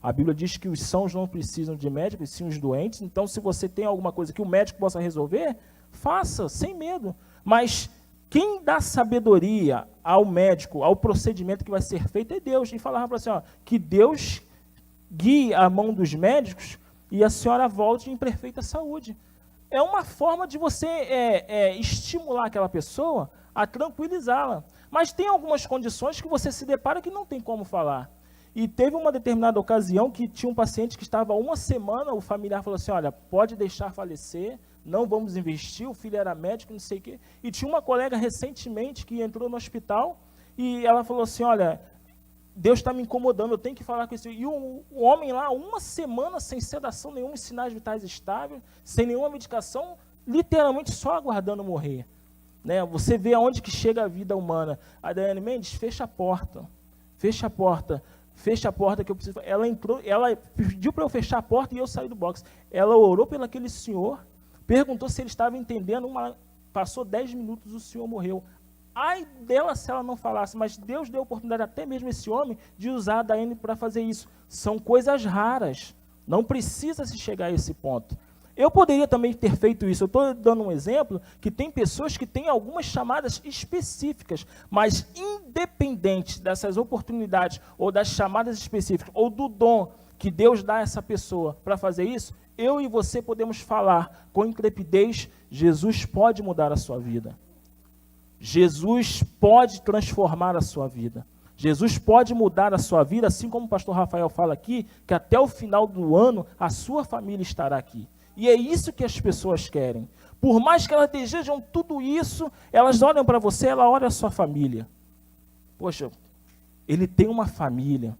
S1: A Bíblia diz que os sãos não precisam de médicos, sim os doentes. Então, se você tem alguma coisa que o médico possa resolver, faça, sem medo. Mas quem dá sabedoria ao médico, ao procedimento que vai ser feito, é Deus. E falava para a senhora, que Deus guie a mão dos médicos e a senhora volte em perfeita saúde. É uma forma de você estimular aquela pessoa a tranquilizá-la. Mas tem algumas condições que você se depara que não tem como falar. E teve uma determinada ocasião que tinha um paciente que estava há uma semana, o familiar falou assim, olha, pode deixar falecer, não vamos investir, o filho era médico, não sei o quê. E tinha uma colega recentemente que entrou no hospital e ela falou assim, olha, Deus está me incomodando, eu tenho que falar com esse... E o homem lá, uma semana sem sedação nenhuma, sinais vitais estáveis, sem nenhuma medicação, literalmente só aguardando morrer. Né? Você vê aonde que chega a vida humana. A Daiane Mendes, fecha a porta que eu preciso... Ela pediu para eu fechar a porta e eu saí do box. Ela orou pelo aquele senhor, perguntou se ele estava entendendo, passou 10 minutos, o senhor morreu. Ai dela se ela não falasse, mas Deus deu oportunidade até mesmo esse homem de usar a Daiane para fazer isso. São coisas raras, não precisa se chegar a esse ponto. Eu poderia também ter feito isso, eu estou dando um exemplo, que tem pessoas que têm algumas chamadas específicas, mas independente dessas oportunidades, ou das chamadas específicas, ou do dom que Deus dá a essa pessoa para fazer isso, eu e você podemos falar com intrepidez, Jesus pode mudar a sua vida. Jesus pode transformar a sua vida. Jesus pode mudar a sua vida, assim como o pastor Rafael fala aqui, que até o final do ano a sua família estará aqui. E é isso que as pessoas querem. Por mais que elas desejam tudo isso, elas olham para você, ela olha a sua família. Poxa, ele tem uma família.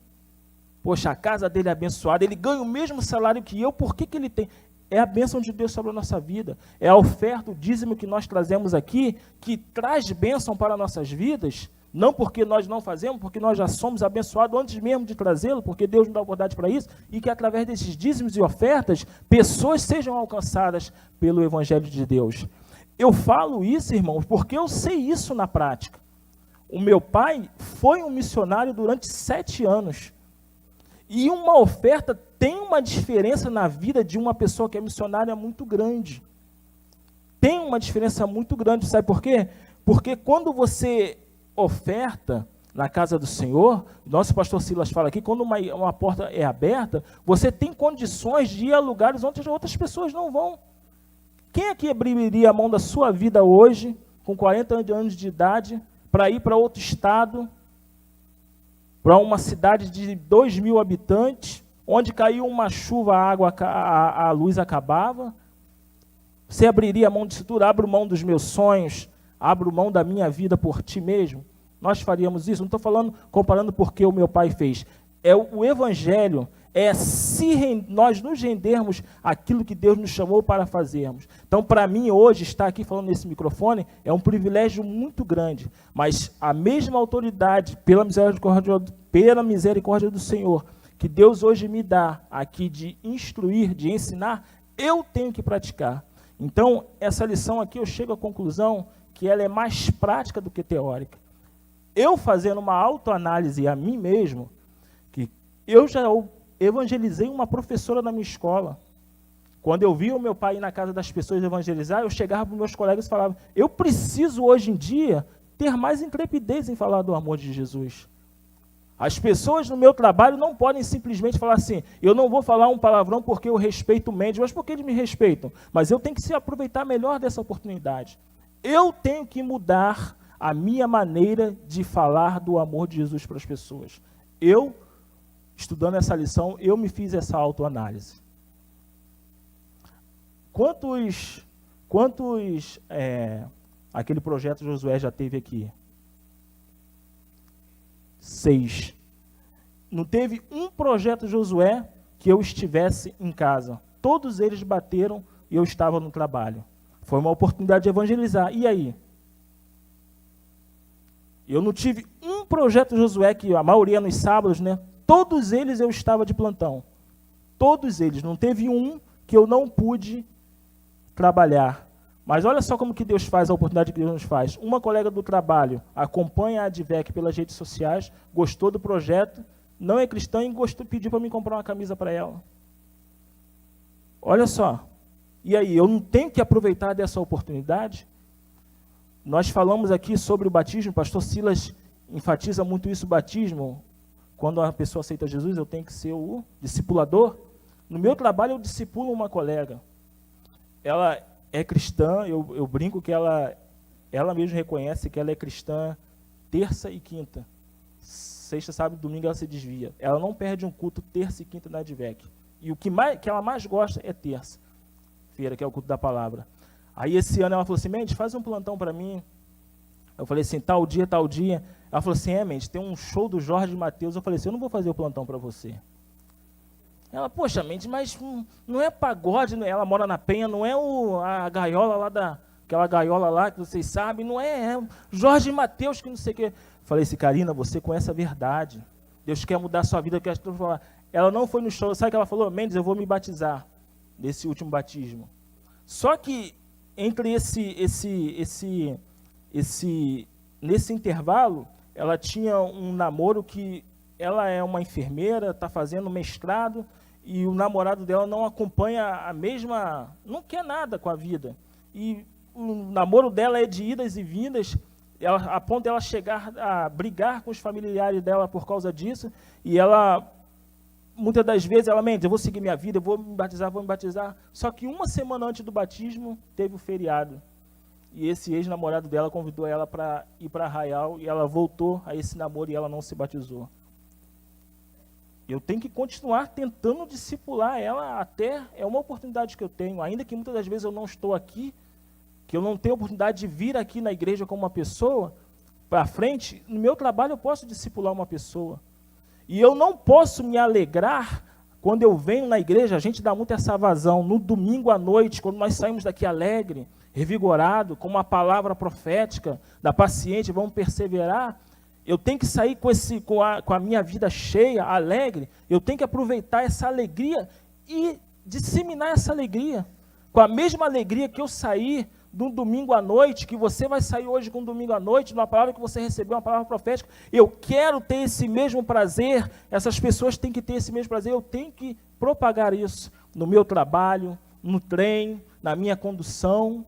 S1: Poxa, a casa dele é abençoada, ele ganha o mesmo salário que eu, por que ele tem? É a bênção de Deus sobre a nossa vida. É a oferta, o dízimo que nós trazemos aqui, que traz bênção para nossas vidas, não porque nós não fazemos, porque nós já somos abençoados antes mesmo de trazê-lo, porque Deus nos dá oportunidade para isso, e que através desses dízimos e ofertas, pessoas sejam alcançadas pelo Evangelho de Deus. Eu falo isso, irmãos, porque eu sei isso na prática. O meu pai foi um missionário durante 7 anos. E uma oferta tem uma diferença na vida de uma pessoa que é missionária muito grande. Tem uma diferença muito grande, sabe por quê? Porque quando você oferta na casa do Senhor, nosso pastor Silas fala aqui, quando uma porta é aberta, você tem condições de ir a lugares onde outras pessoas não vão. Quem aqui abriria a mão da sua vida hoje, com 40 anos de idade, para ir para outro estado, para uma cidade de 2.000 habitantes, onde caiu uma chuva, a luz acabava? Você abriria a mão disso tudo? Abro mão dos meus sonhos, abro mão da minha vida por ti mesmo? Nós faríamos isso? Não estou falando, comparando porque o meu pai fez. O Evangelho é se nós nos rendermos aquilo que Deus nos chamou para fazermos. Então, para mim, hoje, estar aqui falando nesse microfone é um privilégio muito grande, mas a mesma autoridade, pela misericórdia do Senhor, que Deus hoje me dá aqui de instruir, de ensinar, eu tenho que praticar. Então, essa lição aqui, eu chego à conclusão que ela é mais prática do que teórica. Eu fazendo uma autoanálise a mim mesmo, que eu já evangelizei uma professora na minha escola. Quando eu via o meu pai ir na casa das pessoas evangelizar, eu chegava para os meus colegas e falava, eu preciso hoje em dia ter mais intrepidez em falar do amor de Jesus. As pessoas no meu trabalho não podem simplesmente falar assim, eu não vou falar um palavrão porque eu respeito o Mendes, mas porque eles me respeitam. Mas eu tenho que se aproveitar melhor dessa oportunidade. Eu tenho que mudar a minha maneira de falar do amor de Jesus para as pessoas. Eu, estudando essa lição, eu me fiz essa autoanálise. Quantos aquele projeto Josué já teve aqui? 6. Não teve um projeto Josué que eu estivesse em casa. Todos eles bateram e eu estava no trabalho. Foi uma oportunidade de evangelizar. E aí? Eu não tive um projeto Josué, que a maioria nos sábados, né? Todos eles eu estava de plantão. Todos eles. Não teve um que eu não pude trabalhar. Mas olha só como que Deus faz, a oportunidade que Deus nos faz. Uma colega do trabalho acompanha a Advec pelas redes sociais, gostou do projeto, não é cristã e pediu para me comprar uma camisa para ela. Olha só. E aí, eu não tenho que aproveitar dessa oportunidade? Nós falamos aqui sobre o batismo, o pastor Silas enfatiza muito isso, o batismo. Quando a pessoa aceita Jesus, eu tenho que ser o discipulador. No meu trabalho, eu discipulo uma colega. Ela é cristã, eu brinco que ela mesma reconhece que ela é cristã terça e quinta. Sexta, sábado e domingo ela se desvia. Ela não perde um culto terça e quinta na Advec. E o que ela mais gosta é terça-feira, que é o culto da palavra. Aí esse ano ela falou assim, Mendes, faz um plantão para mim. Eu falei assim, tal dia, tal dia. Ela falou assim, Mendes, tem um show do Jorge Mateus. Eu falei assim, eu não vou fazer o plantão para você. Ela, poxa, Mendes, mas não é pagode, né? Ela mora na Penha, não é a gaiola lá aquela gaiola lá que vocês sabem, não é Jorge Mateus que não sei o quê. Falei assim, Karina, você conhece a verdade. Deus quer mudar a sua vida. Quer falar. Ela não foi no show, sabe o que ela falou? Mendes, eu vou me batizar nesse último batismo. Só que entre nesse intervalo, ela tinha um namoro que ela é uma enfermeira, está fazendo mestrado, e o namorado dela não acompanha não quer nada com a vida. E o namoro dela é de idas e vindas, a ponto de ela chegar a brigar com os familiares dela por causa disso, e ela, muitas das vezes, Mendes, eu vou seguir minha vida, eu vou me batizar. Só que uma semana antes do batismo, teve o feriado. E esse ex-namorado dela convidou ela para ir para Arraial, e ela voltou a esse namoro e ela não se batizou. Eu tenho que continuar tentando discipular ela até, é uma oportunidade que eu tenho, ainda que muitas das vezes eu não estou aqui, que eu não tenho oportunidade de vir aqui na igreja como uma pessoa, para frente, no meu trabalho eu posso discipular uma pessoa. E eu não posso me alegrar quando eu venho na igreja, a gente dá muito essa vazão, no domingo à noite, quando nós saímos daqui alegre, revigorado, com uma palavra profética da paciente, vamos perseverar. Eu tenho que sair com a minha vida cheia, alegre, eu tenho que aproveitar essa alegria e disseminar essa alegria. Com a mesma alegria que eu saí de um domingo à noite, que você vai sair hoje com um domingo à noite, numa palavra que você recebeu, uma palavra profética, eu quero ter esse mesmo prazer, essas pessoas têm que ter esse mesmo prazer, eu tenho que propagar isso no meu trabalho, no trem, na minha condução,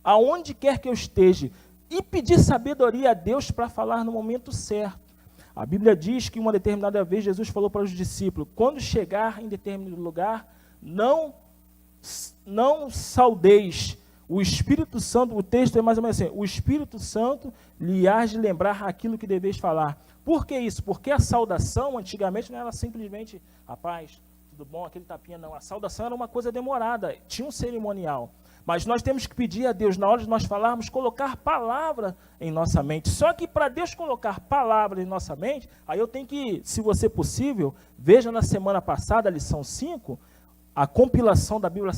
S1: aonde quer que eu esteja, e pedir sabedoria a Deus para falar no momento certo. A Bíblia diz que uma determinada vez Jesus falou para os discípulos, quando chegar em determinado lugar, não saudeis o Espírito Santo, o texto é mais ou menos assim, o Espírito Santo lhe há de lembrar aquilo que deveis falar. Por que isso? Porque a saudação, antigamente, não era simplesmente, rapaz, tudo bom, aquele tapinha, não. A saudação era uma coisa demorada, tinha um cerimonial. Mas nós temos que pedir a Deus, na hora de nós falarmos, colocar palavra em nossa mente. Só que para Deus colocar palavra em nossa mente, aí eu tenho que, se você possível, veja na semana passada, a lição 5, a compilação da Bíblia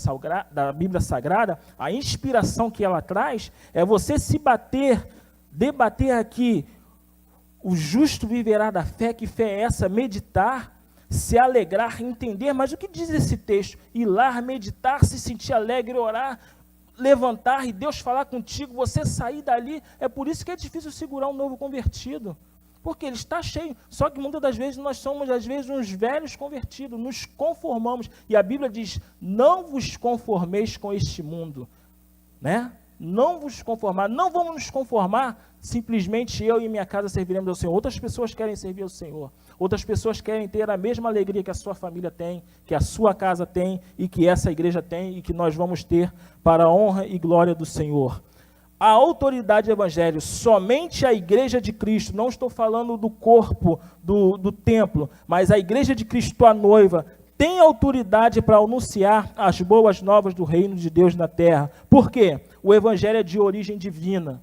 S1: Sagrada, a inspiração que ela traz, é você se debater aqui, o justo viverá da fé, que fé é essa? Meditar, se alegrar, entender, mas o que diz esse texto? Ir lá, meditar, se sentir alegre, orar, levantar e Deus falar contigo, você sair dali, é por isso que é difícil segurar um novo convertido, porque ele está cheio, só que muitas das vezes nós somos, às vezes, uns velhos convertidos, nos conformamos, e a Bíblia diz, não vos conformeis com este mundo, né? Não vos conformar, não vamos nos conformar, simplesmente eu e minha casa serviremos ao Senhor. Outras pessoas querem servir ao Senhor, outras pessoas querem ter a mesma alegria que a sua família tem, que a sua casa tem, e que essa igreja tem, e que nós vamos ter para a honra e glória do Senhor. A autoridade do Evangelho, somente a igreja de Cristo, não estou falando do corpo, do templo, mas a igreja de Cristo, a noiva, tem autoridade para anunciar as boas novas do reino de Deus na terra. Por quê? O Evangelho é de origem divina.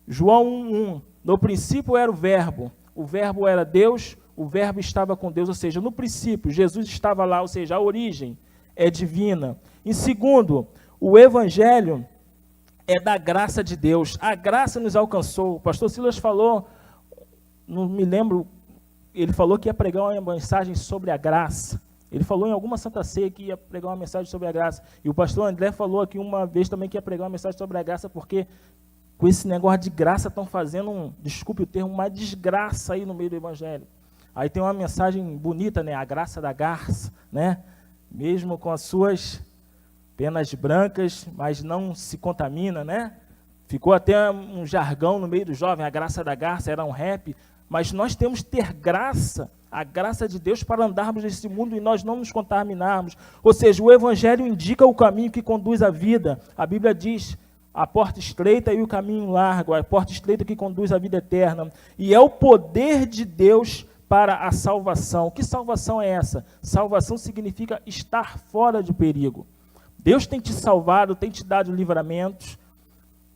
S1: João 1:1, no princípio era o verbo era Deus, o verbo estava com Deus, ou seja, no princípio, Jesus estava lá, ou seja, a origem é divina. Em segundo, o Evangelho é da graça de Deus, a graça nos alcançou. O pastor Silas falou, não me lembro, ele falou que ia pregar uma mensagem sobre a graça. Ele falou em alguma Santa Ceia que ia pregar uma mensagem sobre a graça. E o pastor André falou aqui uma vez também que ia pregar uma mensagem sobre a graça, porque com esse negócio de graça estão fazendo, desculpe o termo, uma desgraça aí no meio do Evangelho. Aí tem uma mensagem bonita, né? A graça da garça, né? Mesmo com as suas penas brancas, mas não se contamina, né? Ficou até um jargão no meio do jovem, a graça da garça, era um rap, mas nós temos que ter graça, a graça de Deus para andarmos nesse mundo e nós não nos contaminarmos. Ou seja, o Evangelho indica o caminho que conduz à vida. A Bíblia diz, a porta estreita e o caminho largo, a porta estreita que conduz à vida eterna. E é o poder de Deus para a salvação. Que salvação é essa? Salvação significa estar fora de perigo. Deus tem te salvado, tem te dado livramentos,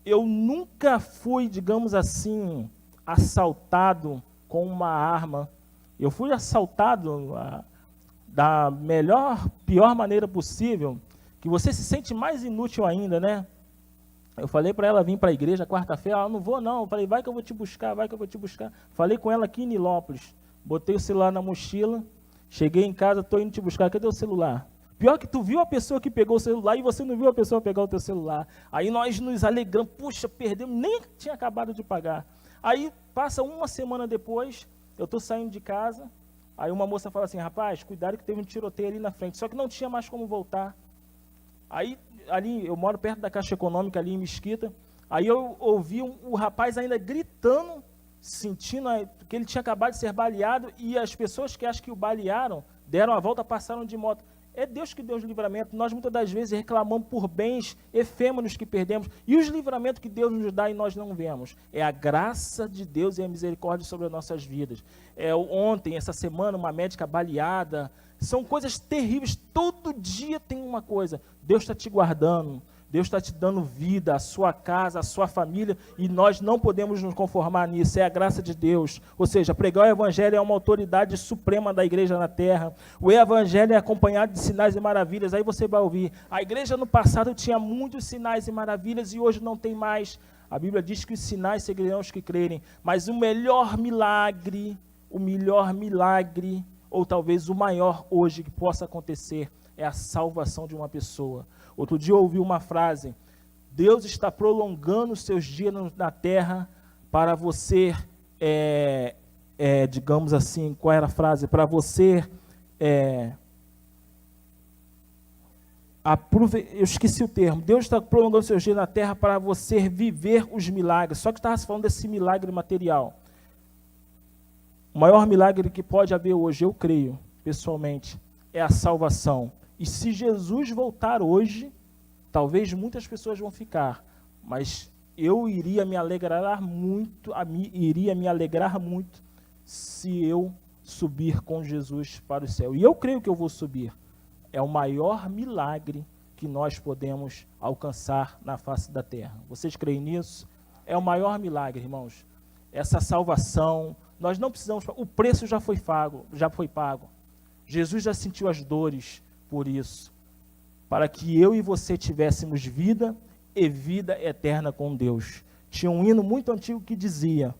S1: eu nunca fui, digamos assim, assaltado com uma arma. Eu fui assaltado da pior maneira possível, que você se sente mais inútil ainda, né? Eu falei para ela vir para a igreja quarta-feira, ela não vou não. Eu falei, vai que eu vou te buscar, vai que eu vou te buscar. Falei com ela aqui em Nilópolis, botei o celular na mochila, cheguei em casa, estou indo te buscar, cadê o celular? Pior que tu viu a pessoa que pegou o celular e você não viu a pessoa pegar o teu celular. Aí nós nos alegramos, puxa, perdemos, nem tinha acabado de pagar. Aí passa uma semana depois, eu estou saindo de casa, aí uma moça fala assim, rapaz, cuidado que teve um tiroteio ali na frente, só que não tinha mais como voltar. Aí, ali, eu moro perto da Caixa Econômica, ali em Mesquita, aí eu ouvi o rapaz ainda gritando, sentindo que ele tinha acabado de ser baleado, e as pessoas que acham que o balearam, deram a volta, passaram de moto. É Deus que deu os livramentos. Nós muitas das vezes reclamamos por bens efêmeros que perdemos, e os livramentos que Deus nos dá e nós não vemos. É a graça de Deus e a misericórdia sobre as nossas vidas. Ontem, essa semana, uma médica baleada. São coisas terríveis. Todo dia tem uma coisa. Deus está te guardando. Deus está te dando vida, a sua casa, a sua família, e nós não podemos nos conformar nisso, é a graça de Deus. Ou seja, pregar o evangelho é uma autoridade suprema da igreja na terra. O evangelho é acompanhado de sinais e maravilhas. Aí você vai ouvir, a igreja no passado tinha muitos sinais e maravilhas e hoje não tem mais. A Bíblia diz que os sinais seguirão os que crerem, mas o melhor milagre, ou talvez o maior hoje que possa acontecer, é a salvação de uma pessoa. Outro dia eu ouvi uma frase, Deus está prolongando os seus dias na terra para você, digamos assim, qual era a frase? Para você, eu esqueci o termo, Deus está prolongando os seus dias na terra para você viver os milagres, só que estava falando desse milagre material. O maior milagre que pode haver hoje, eu creio, pessoalmente, é a salvação. E se Jesus voltar hoje, talvez muitas pessoas vão ficar, mas eu iria me alegrar muito se eu subir com Jesus para o céu. E eu creio que eu vou subir. É o maior milagre que nós podemos alcançar na face da terra. Vocês creem nisso? É o maior milagre, irmãos. Essa salvação, nós não precisamos, o preço já foi pago. Jesus já sentiu as dores por isso, para que eu e você tivéssemos vida e vida eterna com Deus. Tinha um hino muito antigo que dizia,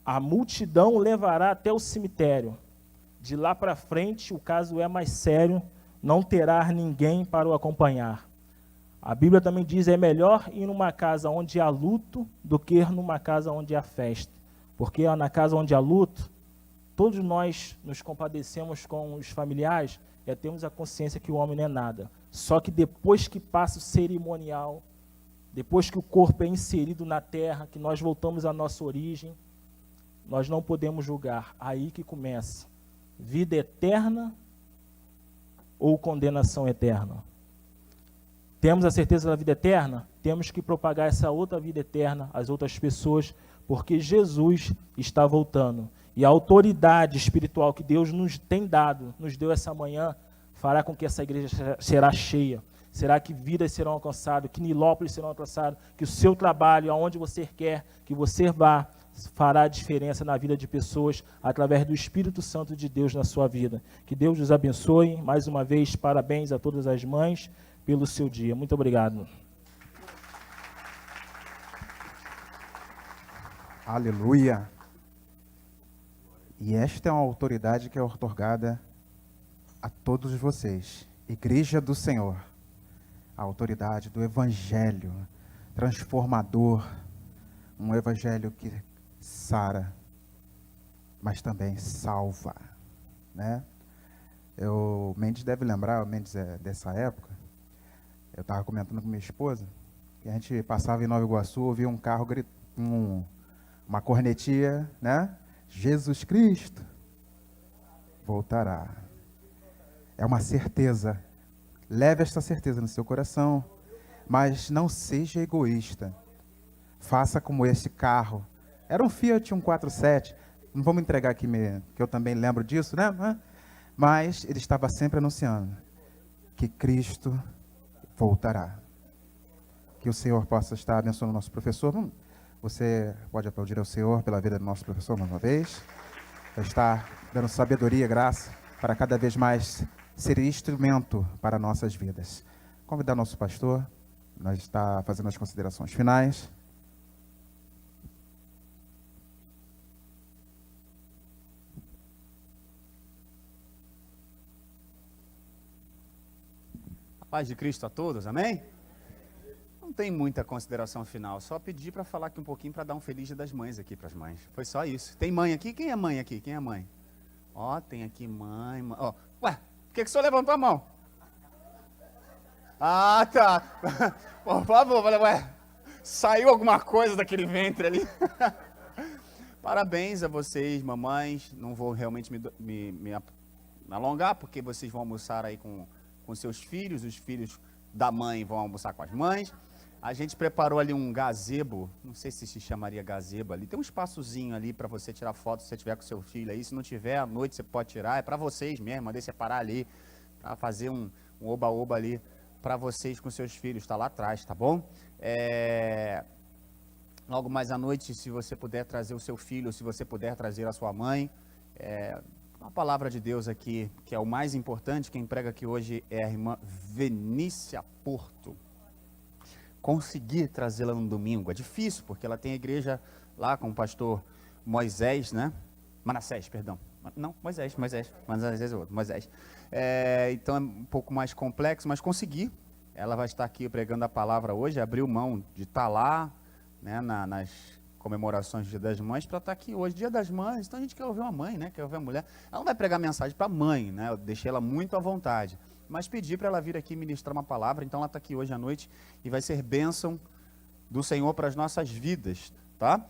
S1: a multidão levará até o cemitério, de lá para frente o caso é mais sério, não terá ninguém para o acompanhar. A Bíblia também diz, é melhor ir numa casa onde há luto do que ir numa casa onde há festa, porque na casa onde há luto, todos nós nos compadecemos com os familiares, temos a consciência que o homem não é nada. Só que depois que passa o cerimonial, depois que o corpo é inserido na terra, que nós voltamos à nossa origem, nós não podemos julgar. Aí que começa. Vida eterna ou condenação eterna? Temos a certeza da vida eterna? Temos que propagar essa outra vida eterna às outras pessoas, porque Jesus está voltando. E a autoridade espiritual que Deus nos tem dado, nos deu essa manhã, fará com que essa igreja será cheia. Será que vidas serão alcançadas, que Nilópolis serão alcançadas, que o seu trabalho, aonde você quer que você vá, fará diferença na vida de pessoas, através do Espírito Santo de Deus na sua vida. Que Deus os abençoe. Mais uma vez, parabéns a todas as mães pelo seu dia. Muito obrigado.
S2: Aleluia. E esta é uma autoridade que é outorgada a todos vocês, Igreja do Senhor, a autoridade do Evangelho transformador, um Evangelho que sara, mas também salva, né? O Mendes deve lembrar, o Mendes é dessa época, eu estava comentando com minha esposa, que a gente passava em Nova Iguaçu, ouvia um carro, uma cornetia, né? Jesus Cristo voltará. É uma certeza. Leve esta certeza no seu coração, mas não seja egoísta. Faça como esse carro. Era um Fiat 147. Não vamos entregar aqui, que eu também lembro disso, né? Mas ele estava sempre anunciando que Cristo voltará. que o Senhor possa estar abençoando o nosso professor. Você pode aplaudir ao Senhor pela vida do nosso professor mais uma vez. Vai estar dando sabedoria, graça, para cada vez mais ser instrumento para nossas vidas. Convidar nosso pastor, nós está fazendo as considerações finais.
S3: A paz de Cristo a todos, amém? Não tem muita consideração final, só pedir para falar aqui um pouquinho para dar um feliz dia das mães aqui para as mães. Foi só isso. Tem mãe aqui? Quem é mãe aqui? Quem é mãe? Ó, tem aqui mãe. Ó, ué, por que o senhor levantou a mão? Ah, tá. Por favor, ué, saiu alguma coisa daquele ventre ali. Parabéns a vocês, mamães. Não vou realmente me alongar, porque vocês vão almoçar aí com seus filhos, os filhos da mãe vão almoçar com as mães. A gente preparou ali um gazebo, não sei se chamaria gazebo ali, tem um espaçozinho ali para você tirar foto se você tiver com seu filho aí, se não tiver, à noite você pode tirar, é para vocês mesmo, mandei separar ali, para fazer um oba-oba ali para vocês com seus filhos, está lá atrás, tá bom? Logo mais à noite, se você puder trazer o seu filho, se você puder trazer a sua mãe, uma palavra de Deus aqui, que é o mais importante, quem prega aqui hoje é a irmã Venícia Porto. Consegui trazê-la no domingo, é difícil, porque ela tem a igreja lá com o pastor Moisés, né? Manassés, perdão. Não, Moisés é outro, Moisés. Então é um pouco mais complexo, mas consegui. Ela vai estar aqui pregando a palavra hoje, abriu mão de estar lá, né, nas comemorações do Dia das Mães, para estar aqui hoje, Dia das Mães. Então a gente quer ouvir uma mãe, né? Quer ouvir uma mulher. Ela não vai pregar mensagem para a mãe, né? Eu deixei ela muito à vontade. Mas pedi para ela vir aqui ministrar uma palavra, então ela está aqui hoje à noite e vai ser bênção do Senhor para as nossas vidas, tá?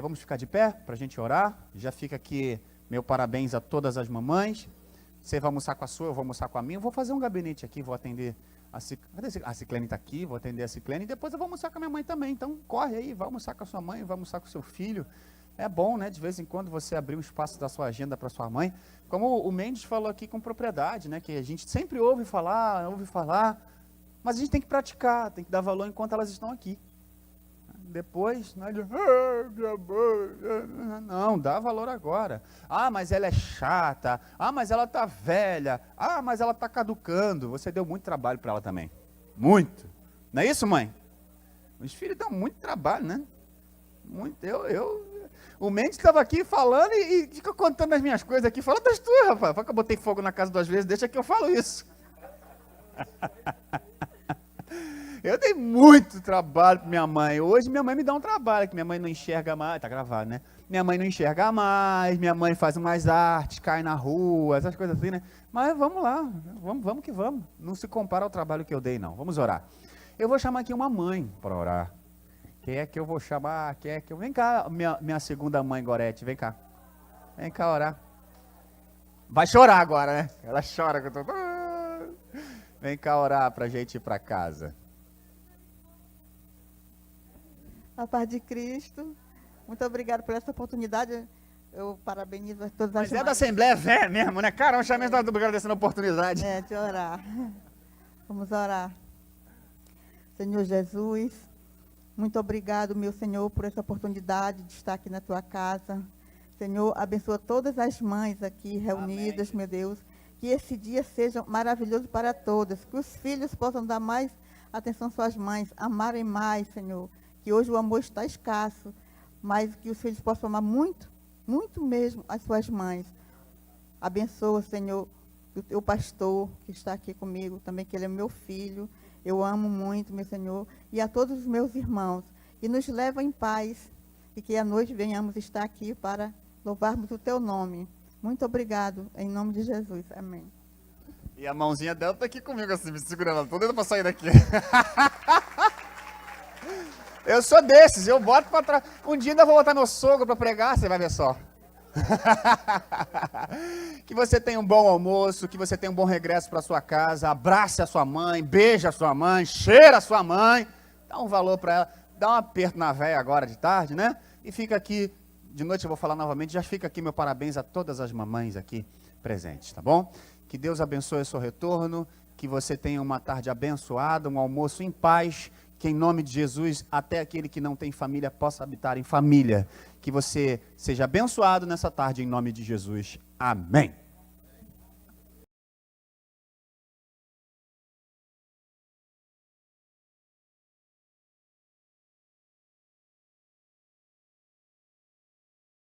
S3: Vamos ficar de pé para a gente orar. Já fica aqui meu parabéns a todas as mamães. Você vai almoçar com a sua, eu vou almoçar com a minha. Eu vou fazer um gabinete aqui, vou atender a Ciclene está aqui, vou atender a Ciclene e depois eu vou almoçar com a minha mãe também. Então corre aí, vai almoçar com a sua mãe, vai almoçar com o seu filho. É bom, né, de vez em quando você abrir um espaço da sua agenda para sua mãe. Como o Mendes falou aqui com propriedade, né, que a gente sempre ouve falar, mas a gente tem que praticar, tem que dar valor enquanto elas estão aqui. Depois, não, dá valor agora. Ah, mas ela é chata. Ah, mas ela tá velha. Ah, mas ela tá caducando. Você deu muito trabalho para ela também. Muito. Não é isso, mãe? Os filhos dão muito trabalho, né? Muito. O Mendes estava aqui falando e fica contando as minhas coisas aqui. Fala das tuas, rapaz. Fala que eu botei fogo na casa 2 vezes, deixa que eu falo isso. Eu dei muito trabalho para minha mãe. Hoje minha mãe me dá um trabalho, que minha mãe não enxerga mais. Tá gravado, né? Minha mãe não enxerga mais, minha mãe faz umas artes, cai na rua, essas coisas assim, né? Mas vamos lá, vamos que vamos. Não se compara ao trabalho que eu dei, não. Vamos orar. Eu vou chamar aqui uma mãe para orar. Quem é que eu vou chamar? Vem cá, minha segunda mãe, Gorete, vem cá. Vem cá orar. Vai chorar agora, né? Ela chora que eu tô... Vem cá orar pra gente ir para casa.
S4: A paz de Cristo. Muito obrigado por essa oportunidade. Eu parabenizo a todas as
S3: Mas
S4: mães.
S3: da Assembleia Vé mesmo, né? Caramba, chamei de agradecendo a oportunidade.
S4: De orar. Vamos orar. Senhor Jesus, muito obrigado, meu Senhor, por essa oportunidade de estar aqui na tua casa. Senhor, abençoa todas as mães aqui reunidas, amém, meu Deus. Que esse dia seja maravilhoso para todas. Que os filhos possam dar mais atenção às suas mães, amarem mais, Senhor. Que hoje o amor está escasso, mas que os filhos possam amar muito, muito mesmo as suas mães. Abençoa, Senhor, o teu pastor que está aqui comigo, também que ele é meu filho. Eu amo muito, meu Senhor, e a todos os meus irmãos. E nos leva em paz, e que à noite venhamos estar aqui para louvarmos o teu nome. Muito obrigado, em nome de Jesus. Amém.
S3: E a mãozinha dela está aqui comigo, assim, me segurando. Estou dando para sair daqui. Eu sou desses, eu boto para trás. Um dia ainda vou botar meu sogro para pregar, você vai ver só. Que você tenha um bom almoço, que você tenha um bom regresso para sua casa, abrace a sua mãe, beija a sua mãe, cheira a sua mãe, dá um valor para ela, dá um aperto na véia agora de tarde, né? E fica aqui, de noite eu vou falar novamente, já fica aqui meu parabéns a todas as mamães aqui presentes, tá bom? Que Deus abençoe o seu retorno, que você tenha uma tarde abençoada, um almoço em paz, Que em nome de Jesus, até aquele que não tem família possa habitar em família. Que você seja abençoado nessa tarde em nome de Jesus. Amém.